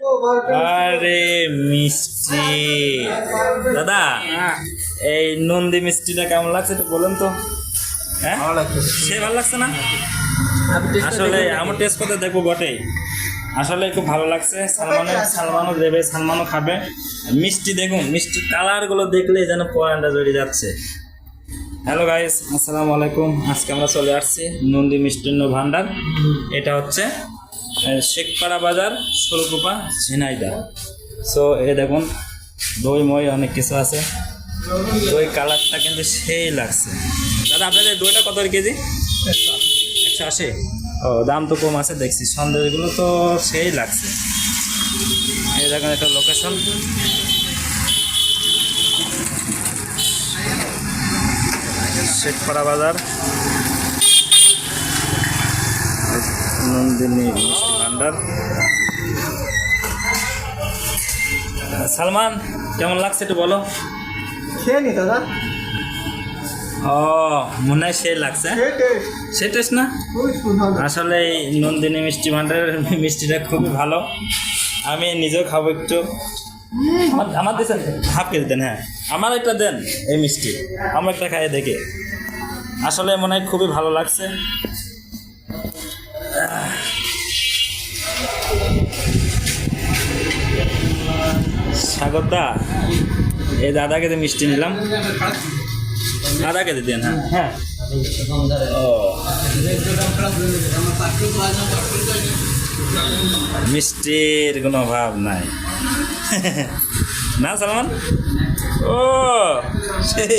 আরে মিষ্টি দাদা, এই নন্দী মিষ্টিটা কেমন লাগছে একটু বলুন তো। হ্যাঁ, সে ভালো লাগছে না? আসলে আমার টেস্ট করতে দেখবো বটেই, আসলে খুব ভালো লাগছে। সালমানও দেবে, সালমানও খাবে। মিষ্টি দেখুন, মিষ্টি কালারগুলো দেখলে যেন পয়েন্টটা জড়িয়ে যাচ্ছে। হ্যালো গাইস, আসসালামু আলাইকুম। আজকে আমরা চলে আসছি নন্দী মিষ্টান্ন ভান্ডার। এটা হচ্ছে শেখপাড়া বাজার, ষোলকুপা, ঝিনাইদহ। সো এ দেখুন, দই মই অনেক কিছু আছে। দই কালারটা কিন্তু সেই লাগছে। দাদা আপনাদের দইটা কত কেজি? 180। ও, দাম তো কম আছে দেখছি। সন্দেশগুলো তো সেই লাগছে। এই দেখুন একটা লোকেশন, শেখপাড়া বাজার, নন্দিনী মিষ্টি ভান্ডার। সালমান, কেমন লাগছে একটু বলো। খেয়ে নি দাদা। ও, মনে হয় সেই লাগছে। সে টেস্ট না? আসলে এই নন্দিনী মিষ্টি ভান্ডারের মিষ্টিটা খুবই ভালো। আমি নিজেও খাবো একটু। আমার দিচ্ছেন হাফ কেজি দেন। হ্যাঁ, আমার একটা দেন এই মিষ্টি, আমার একটা খাইয়ে দেখে। আসলে মনে হয় খুবই ভালো লাগছে। সাগরদা, এই দাদা কেজি মিষ্টি নিলাম, আধা কেজি দেন। হ্যাঁ হ্যাঁ। ও, মিষ্টির কোনো অভাব নাই না সালমান? ও সেই